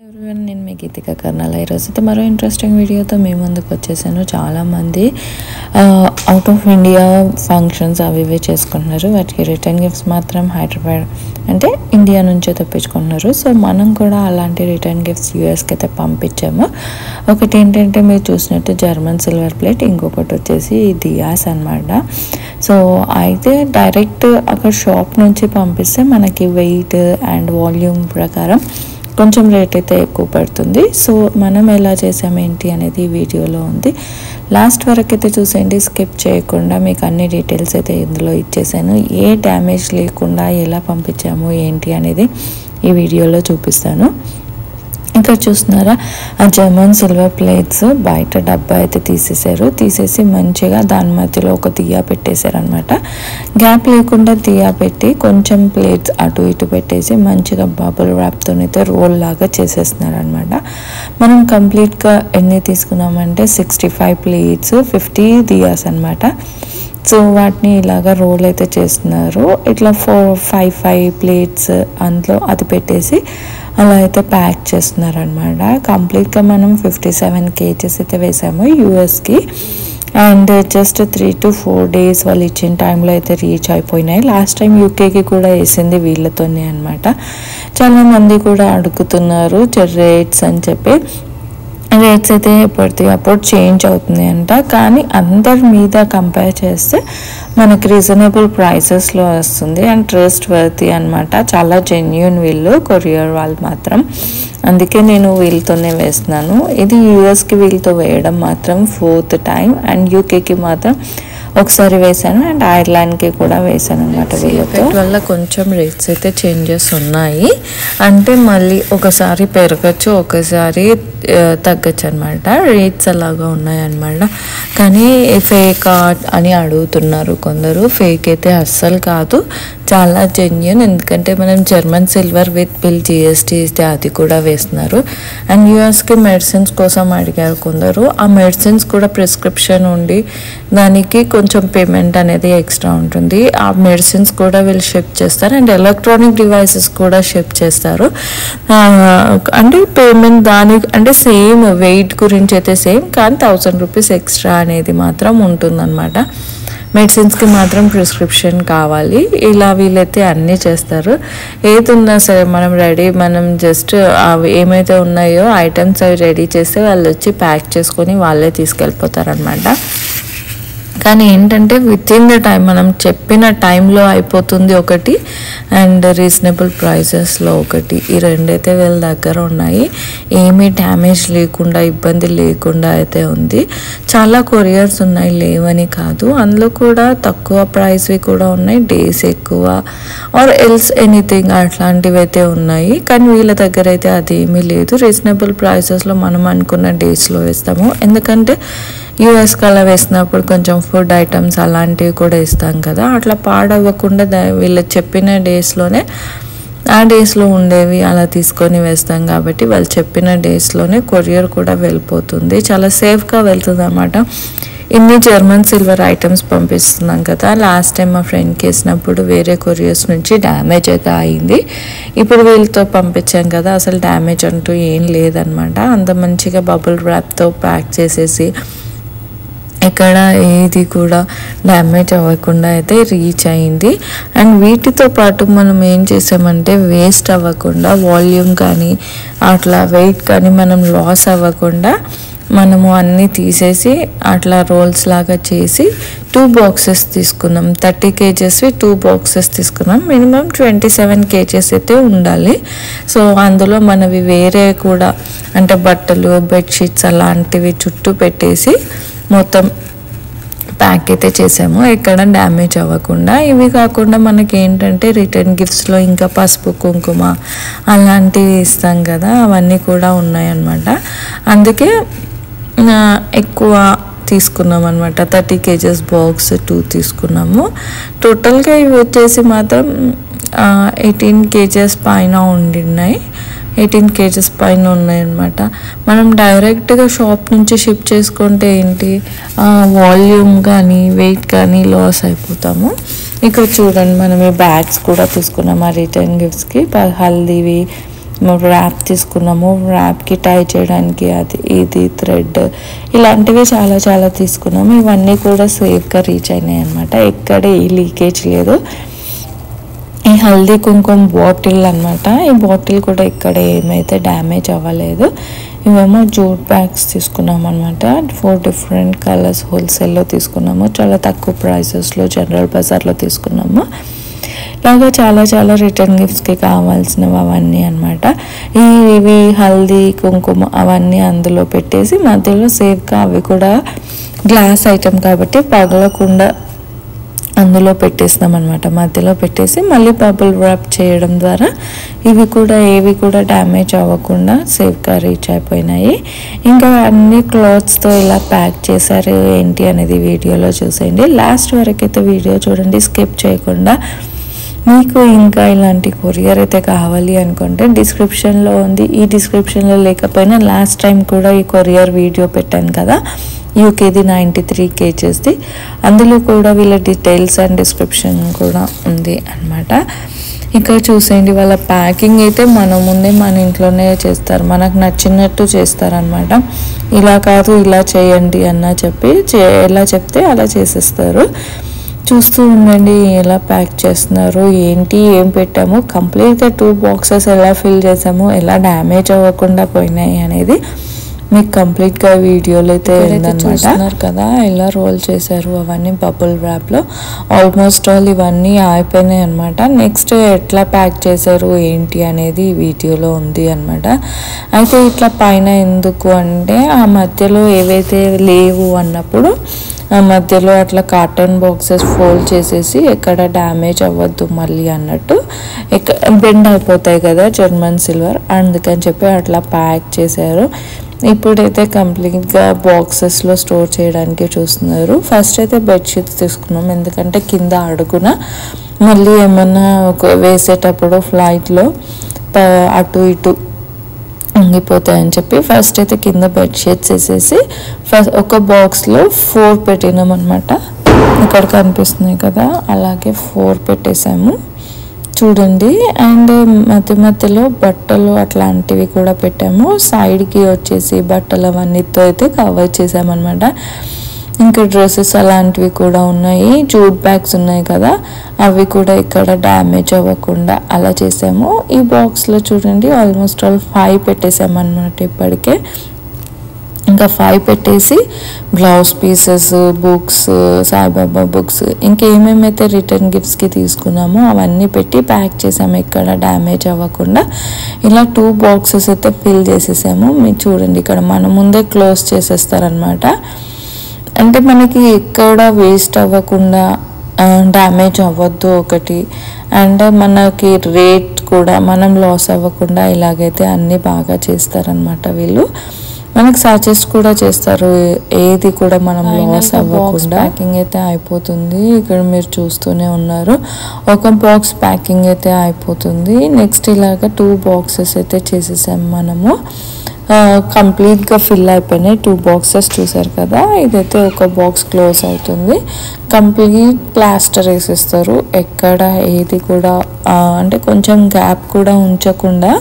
Everyone, నేను మీ గీతిక కర్నాల. ఈరోజు అయితే మరో ఇంట్రెస్టింగ్ వీడియోతో మీ ముందుకు వచ్చేసాను. చాలామంది అవుట్ ఆఫ్ ఇండియా ఫంక్షన్స్ అవి ఇవి చేసుకుంటున్నారు. వాటికి రిటర్న్ గిఫ్ట్స్ మాత్రం హైదరాబాద్ అంటే ఇండియా నుంచే తెప్పించుకుంటున్నారు. సో మనం కూడా అలాంటి రిటర్న్ గిఫ్ట్స్ యూఎస్కి అయితే పంపించాము. ఒకటి ఏంటంటే మీరు చూసినట్టు జర్మన్ సిల్వర్ ప్లేట్, ఇంకొకటి వచ్చేసి దియాస్ అనమాట. సో అయితే డైరెక్ట్ అక్కడ షాప్ నుంచి పంపిస్తే మనకి వెయిట్ అండ్ వాల్యూమ్ ప్రకారం కొంచెం రేట్ అయితే ఎక్కువ పడుతుంది. సో మనం ఎలా చేసాము ఏంటి అనేది ఈ వీడియోలో ఉంది. లాస్ట్ వరకు అయితే చూసేయండి, స్కిప్ చేయకుండా. మీకు అన్ని డీటెయిల్స్ అయితే ఇందులో ఇచ్చేసాను. ఏ డ్యామేజ్ లేకుండా ఎలా పంపించాము ఏంటి అనేది ఈ వీడియోలో చూపిస్తాను. ఇక్కడ చూస్తున్నారా, ఆ జర్మన్ సిల్వర్ ప్లేట్స్ బయట డబ్బా అయితే తీసేసి మంచిగా దాని మధ్యలో ఒక దియా పెట్టేశారు అనమాట. గ్యాప్ లేకుండా దియా పెట్టి కొంచెం ప్లేట్స్ అటు ఇటు పెట్టేసి మంచిగా బబుల్ ర్యాప్తో అయితే రోల్ లాగా చేసేస్తున్నారు అనమాట. మనం కంప్లీట్గా ఎన్ని తీసుకున్నామంటే 65 ప్లేట్స్ 50 దియాస్ అనమాట. సో వాటిని ఇలాగా రోల్ అయితే చేస్తున్నారు. ఇట్లా 5 ప్లేట్స్ అందులో అది పెట్టేసి అలా అయితే ప్యాక్ చేస్తున్నారు అనమాట. కంప్లీట్గా మనం 57 kgs అయితే వేసాము యూఎస్కి. అండ్ జస్ట్ 3 to 4 days వాళ్ళు ఇచ్చిన టైంలో అయితే రీచ్ అయిపోయినాయి. లాస్ట్ టైం యూకేకి కూడా వేసింది వీళ్ళతోనే అనమాట. చాలామంది కూడా అడుగుతున్నారు రేట్స్ అని చెప్పి. రేట్స్ అయితే ఎప్పటికీ అప్పుడు చేంజ్ అవుతుంది అంట, కానీ అందరి మీద కంపేర్ చేస్తే మనకి రీజనబుల్ ప్రైసెస్లో వస్తుంది అండ్ ట్రస్ట్ వర్తీ అనమాట. చాలా జెన్యూన్ వీళ్ళు, కొరియర్ వాళ్ళు మాత్రం. అందుకే నేను వీళ్ళతోనే వేస్తున్నాను. ఇది యూఎస్కి వీళ్ళతో వేయడం మాత్రం 4th time అండ్ యూకేకి మాత్రం ఒకసారి వేసాను అండ్ ఐర్లాండ్కి కూడా వేసాను అనమాట. వీళ్ళతో వల్ల కొంచెం రేట్స్ అయితే చేంజెస్ ఉన్నాయి. అంటే మళ్ళీ ఒకసారి పెరగచ్చు, ఒకసారి తగ్గచ్చు అనమాట. రేట్స్ అలాగా ఉన్నాయన్నమాట. కానీ ఫేక్ అని అడుగుతున్నారు కొందరు. ఫేక్ అయితే అస్సలు కాదు, చాలా జెన్యూన్. ఎందుకంటే మనం German silver with bill GST ఇస్తే అది కూడా వేస్తున్నారు. అండ్ యూఎస్కి మెడిసిన్స్ కోసం అడిగారు కొందరు. ఆ మెడిసిన్స్ కూడా ప్రిస్క్రిప్షన్ ఉండి దానికి కొంచెం పేమెంట్ అనేది ఎక్స్ట్రా ఉంటుంది. ఆ మెడిసిన్స్ కూడా వీళ్ళు షిప్ చేస్తారు అండ్ ఎలక్ట్రానిక్ డివైసెస్ కూడా షిప్ చేస్తారు. అంటే పేమెంట్ దానికి అంటే సేమ్ వెయిట్ గురించి అయితే సేమ్, కానీ 1000 రూపీస్ ఎక్స్ట్రా అనేది మాత్రం ఉంటుందన్నమాట. మెడిసిన్స్కి మాత్రం ప్రిస్క్రిప్షన్ కావాలి. ఇలా వీళ్ళైతే అన్నీ చేస్తారు. ఏది ఉన్నా సరే మనం జస్ట్ అవి ఏమైతే ఉన్నాయో ఐటమ్స్ అవి రెడీ చేస్తే వాళ్ళు వచ్చి ప్యాక్ చేసుకొని వాళ్ళే తీసుకెళ్ళిపోతారనమాట. కానీ ఏంటంటే విత్ ఇన్ ద టైం మనం చెప్పిన టైంలో అయిపోతుంది ఒకటి, అండ్ రీజనబుల్ ప్రైసెస్లో ఒకటి. ఈ రెండైతే వీళ్ళ దగ్గర ఉన్నాయి. ఏమీ డ్యామేజ్ లేకుండా, ఇబ్బంది లేకుండా అయితే ఉంది. చాలా కొరియర్స్ ఉన్నాయి, లేవని కాదు. అందులో కూడా తక్కువ ప్రైస్వి కూడా ఉన్నాయి, డేస్ ఎక్కువ ఆర్ ఎల్స్ ఎనీథింగ్ అట్లాంటివి అయితే ఉన్నాయి. కానీ వీళ్ళ దగ్గర అయితే అదేమీ లేదు. రీజనబుల్ ప్రైసెస్లో మనం అనుకున్న డేస్లో వేస్తాము. ఎందుకంటే యూఎస్కి అలా వేసినప్పుడు కొంచెం ఫుడ్ ఐటమ్స్ అలాంటివి కూడా ఇస్తాం కదా, అట్లా పాడవ్వకుండా వీళ్ళు చెప్పిన డేస్లోనే ఆ డేస్లో ఉండేవి అలా తీసుకొని వేస్తాం. కాబట్టి వాళ్ళు చెప్పిన డేస్లోనే కొరియర్ కూడా వెళ్ళిపోతుంది, చాలా సేఫ్గా వెళ్తుంది అన్నమాట. ఇన్ని జర్మన్ సిల్వర్ ఐటమ్స్ పంపిస్తున్నాం కదా. లాస్ట్ టైం మా ఫ్రెండ్కి వేసినప్పుడు వేరే కొరియర్స్ నుంచి డ్యామేజ్ అయితే అయింది. ఇప్పుడు వీళ్ళతో పంపించాం కదా, అసలు డ్యామేజ్ అంటూ ఏం లేదనమాట. అంత మంచిగా బబుల్ ర్యాప్తో ప్యాక్ చేసేసి ఇక్కడ ఏది కూడా డ్యామేజ్ అవ్వకుండా అయితే రీచ్ అయింది. అండ్ వీటితో పాటు మనం ఏం చేసామంటే వేస్ట్ అవ్వకుండా, వాల్యూమ్ కానీ అట్లా వెయిట్ కానీ మనం లాస్ అవ్వకుండా మనము అన్నీ తీసేసి అట్లా రోల్స్ లాగా చేసి 2 boxes తీసుకున్నాం. 30 kgs 2 boxes తీసుకున్నాం. మినిమం 27 kgs అయితే ఉండాలి. సో అందులో మనవి వేరే కూడా అంటే బట్టలు, బెడ్షీట్స్ అలాంటివి చుట్టూ పెట్టేసి మొత్తం ప్యాక్ అయితే చేసాము, ఎక్కడ డ్యామేజ్ అవ్వకుండా. ఇవి కాకుండా మనకి ఏంటంటే రిటర్న్ గిఫ్ట్స్లో ఇంకా పసుపు, కుంకుమ అలాంటివి ఇస్తాం కదా, అవన్నీ కూడా ఉన్నాయన్నమాట. అందుకే ఎక్కువ తీసుకున్నాం అనమాట. 30 kgs బాక్స్ 2 తీసుకున్నాము. టోటల్గా ఇవి వచ్చేసి మాత్రం 18 kgs పైన ఉండినాయి. 18 kgs పైన ఉన్నాయన్నమాట. మనం డైరెక్ట్గా షాప్ నుంచి షిప్ చేసుకుంటే ఏంటి వాల్యూమ్ కానీ వెయిట్ కానీ లాస్ అయిపోతాము. ఇక్కడ చూడండి, మనం ఈ బ్యాగ్స్ కూడా తీసుకున్నాం ఆ రిటర్న్ గిఫ్ట్స్కి. హల్దీవి ర్యాప్ తీసుకున్నాము, ర్యాప్కి టై చేయడానికి అది ఇది థ్రెడ్ ఇలాంటివి చాలా చాలా తీసుకున్నాము. ఇవన్నీ కూడా సేఫ్గా రీచ్ అయినాయి అనమాట. ఎక్కడ ఏ లీకేజ్ లేదు. ఈ హల్దీ కుంకుమ బాటిల్ అనమాట. ఈ బాటిల్ కూడా ఇక్కడ ఏమైతే డ్యామేజ్ అవ్వలేదు. ఇవేమో జూట్ బ్యాగ్స్ తీసుకున్నాం అనమాట. 4 డిఫరెంట్ కలర్స్ హోల్సేల్లో తీసుకున్నాము. చాలా తక్కువ ప్రైసెస్లో జనరల్ బజార్లో తీసుకున్నాము. ఇలాగా చాలా చాలా రిటర్న్ గిఫ్ట్స్కి కావాల్సినవి అవన్నీ అనమాట. ఇవి హల్దీ కుంకుమ అవన్నీ అందులో పెట్టేసి మధ్యలో సేఫ్గా అవి కూడా గ్లాస్ ఐటమ్ కాబట్టి పగలకుండా అందులో పెట్టేస్తాం అనమాట. మధ్యలో పెట్టేసి మళ్ళీ బబుల్ ర్యాప్ చేయడం ద్వారా ఏవి కూడా డ్యామేజ్ అవ్వకుండా సేఫ్గా రీచ్ అయిపోయినాయి. ఇంకా అన్ని క్లాత్స్తో ఇలా ప్యాక్ చేశారు ఏంటి అనేది వీడియోలో చూసేయండి. లాస్ట్ వరకు అయితే వీడియో చూడండి, స్కిప్ చేయకుండా. మీకు ఇంకా ఇలాంటి కొరియర్ అయితే కావాలి అనుకుంటే డిస్క్రిప్షన్లో ఉంది. ఈ డిస్క్రిప్షన్లో లేకపోయినా లాస్ట్ టైం కూడా ఈ కొరియర్ వీడియో పెట్టాను కదా, యూకేది 93 kgsది. అందులో కూడా వీళ్ళ డీటెయిల్స్ అండ్ డిస్క్రిప్షన్ కూడా ఉంది అనమాట. ఇంకా చూసేయండి, వాళ్ళ ప్యాకింగ్ అయితే మన ముందే మన ఇంట్లోనే చేస్తారు, మనకు నచ్చినట్టు చేస్తారనమాట. ఇలా కాదు ఇలా చేయండి అన్న ఎలా చెప్తే అలా చేసేస్తారు. చూస్తూ ఉండండి ఎలా ప్యాక్ చేస్తున్నారు, ఏం పెట్టాము, కంప్లీట్గా 2 బాక్సెస్ ఎలా ఫిల్ చేసాము, ఎలా డ్యామేజ్ అవ్వకుండా పోయినాయి అనేది మీకు కంప్లీట్గా వీడియోలో అయితే చూస్తున్నారు కదా. ఎలా రోల్ చేశారు అవన్నీ బబుల్ ర్యాప్లో. ఆల్మోస్ట్ ఆల్ ఇవన్నీ అయిపోయినాయి అనమాట. నెక్స్ట్ ఎట్లా ప్యాక్ చేశారు ఏంటి అనేది ఈ వీడియోలో ఉంది అనమాట. అయితే ఇట్లా పైన ఎందుకు అంటే ఆ మధ్యలో ఏవైతే లేవు అన్నప్పుడు ఆ మధ్యలో అట్లా కాటన్ బాక్సెస్ ఫోల్డ్ చేసేసి ఎక్కడ డ్యామేజ్ అవ్వద్దు మళ్ళీ అన్నట్టు, బెండ్ అయిపోతాయి కదా జర్మన్ సిల్వర్, అందుకని చెప్పి అట్లా ప్యాక్ చేశారు. ఇప్పుడైతే కంప్లీట్గా బాక్సెస్లో స్టోర్ చేయడానికి చూస్తున్నారు. ఫస్ట్ అయితే బెడ్షీట్స్ తీసుకున్నాం, ఎందుకంటే కింద అడుగున మళ్ళీ ఏమన్నా వేసేటప్పుడు ఫ్లైట్లో అటు ఇటు ఉంగిపోతాయని చెప్పి ఫస్ట్ అయితే కింద బెడ్షీట్స్ వేసేసి ఒక బాక్స్లో 4 పెట్టినాం అనమాట. ఇక్కడ కనిపిస్తున్నాయి కదా, అలాగే 4 పెట్టేసాము చూడండి. అండ్ మధ్యలో బట్టలు అట్లాంటివి కూడా పెట్టాము. సైడ్కి వచ్చేసి బట్టలు అవన్నీతో అయితే కవర్ చేసామన్నమాట. ఇంకా డ్రెస్సెస్ అలాంటివి కూడా ఉన్నాయి. జూట్ బ్యాగ్స్ ఉన్నాయి కదా, అవి కూడా ఇక్కడ డ్యామేజ్ అవ్వకుండా అలా చేసాము. ఈ బాక్స్లో చూడండి ఆల్మోస్ట్ ఆల్ 5 పెట్టేసామన్నమాట ఇప్పటికే. ఇంకా 5 పెట్టేసి blouse pieces, books, Saibaba books, ఇంకేమేమైతే రిటర్న్ గిఫ్ట్స్కి తీసుకున్నామో అవన్నీ పెట్టి ప్యాక్ చేసాము ఇక్కడ డ్యామేజ్ అవ్వకుండా. ఇలా 2 బాక్సెస్ అయితే ఫిల్ చేసేసాము. మీరు చూడండి ఇక్కడ మన ముందే క్లోజ్ చేసేస్తారనమాట. అంటే మనకి ఎక్కడ వేస్ట్ అవ్వకుండా డ్యామేజ్ అవ్వద్దు ఒకటి, అండ్ మనకి రేట్ కూడా మనం లాస్ అవ్వకుండా ఇలాగైతే అన్నీ బాగా చేస్తారనమాట వీళ్ళు. మనకు సజెస్ట్ కూడా చేస్తారు ఏది కూడా మనం లాస్ అవ్వకుండా. ప్యాకింగ్ అయితే అయిపోతుంది, ఇక్కడ మీరు చూస్తూనే ఉన్నారు. ఒక బాక్స్ ప్యాకింగ్ అయితే అయిపోతుంది. నెక్స్ట్ ఇలాగ 2 బాక్సెస్ అయితే చేసేసాము మనము. కంప్లీట్గా ఫిల్ అయిపోయినాయి 2 బాక్సెస్ చూసారు కదా. ఇదైతే ఒక బాక్స్ క్లోజ్ అవుతుంది. కంప్లీట్ ప్లాస్టర్ వేసేస్తారు, ఎక్కడ ఏది కూడా అంటే కొంచెం గ్యాప్ కూడా ఉంచకుండా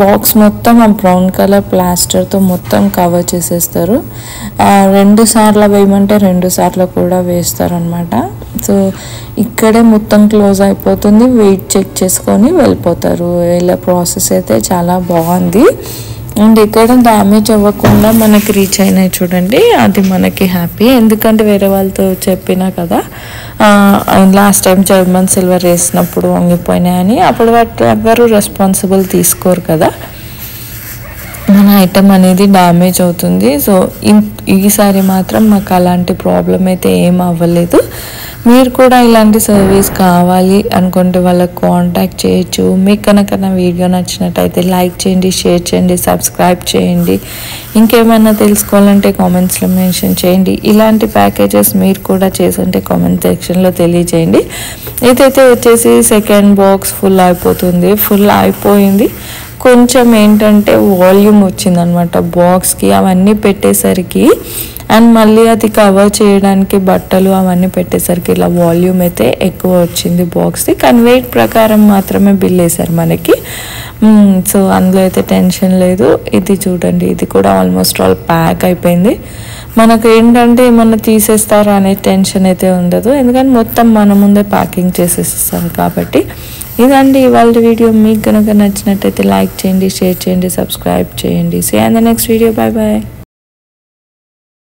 బాక్స్ మొత్తం ఆ బ్రౌన్ కలర్ ప్లాస్టర్తో మొత్తం కవర్ చేసేస్తారు. 2 సార్లు వేయమంటే 2 సార్లు కూడా వేస్తారనమాట. సో ఇక్కడే మొత్తం క్లోజ్ అయిపోతుంది, వెయిట్ చెక్ చేసుకొని వెళ్ళిపోతారు. ఇలా ప్రాసెస్ అయితే చాలా బాగుంది. అండ్ ఇక్కడ డ్యామేజ్ అవ్వకుండా మనకి రీచ్ అయినాయి చూడండి, అది మనకి హ్యాపీ. ఎందుకంటే వేరే వాళ్ళతో చెప్పినా కదా లాస్ట్ టైం జర్మన్ సిల్వర్ వేసినప్పుడు వంగిపోయినాయని, అప్పుడు వాటి ఎవరు రెస్పాన్సిబుల్ తీసుకోరు కదా, మన ఐటమ్ అనేది డ్యామేజ్ అవుతుంది. సో ఈసారి మాత్రం మాకు అలాంటి ప్రాబ్లం అయితే ఏం అవ్వలేదు. మీరు కూడా ఇలాంటి సర్వీస్ కావాలి అనుకుంటే వాళ్ళకి కాంటాక్ట్ చేయొచ్చు. మీకు కనుక నా వీడియో నచ్చినట్టయితే లైక్ చేయండి, షేర్ చేయండి, సబ్స్క్రైబ్ చేయండి. ఇంకేమైనా తెలుసుకోవాలంటే కామెంట్స్లో మెన్షన్ చేయండి. ఇలాంటి ప్యాకేజెస్ మీరు కూడా చేసుంటే కామెంట్ సెక్షన్లో తెలియజేయండి. ఇదైతే వచ్చేసి సెకండ్ బాక్స్ ఫుల్ అయిపోయింది. కొంచెం ఏంటంటే వాల్యూమ్ వచ్చిందనమాట బాక్స్కి. అవన్నీ పెట్టేసరికి అండ్ మళ్ళీ అది కవర్ చేయడానికి బట్టలు అవన్నీ పెట్టేసరికి ఇలా వాల్యూమ్ అయితే ఎక్కువ వచ్చింది బాక్స్ది. కానీ వెయిట్ ప్రకారం మాత్రమే బిల్ వేశారు మనకి. సో అందులో అయితే టెన్షన్ లేదు. ఇది చూడండి, ఇది కూడా ఆల్మోస్ట్ ఆల్ ప్యాక్ అయిపోయింది. మనకు ఏంటంటే ఏమన్నా తీసేస్తారా అనే టెన్షన్ అయితే ఉండదు, ఎందుకంటే మొత్తం మన ముందే ప్యాకింగ్ చేసేస్తాం కాబట్టి. ఇదండి ఇవాళ వీడియో. మీకు కనుక నచ్చినట్టయితే లైక్ చేయండి, షేర్ చేయండి, సబ్స్క్రైబ్ చేయండి. See you in the next video. Bye bye.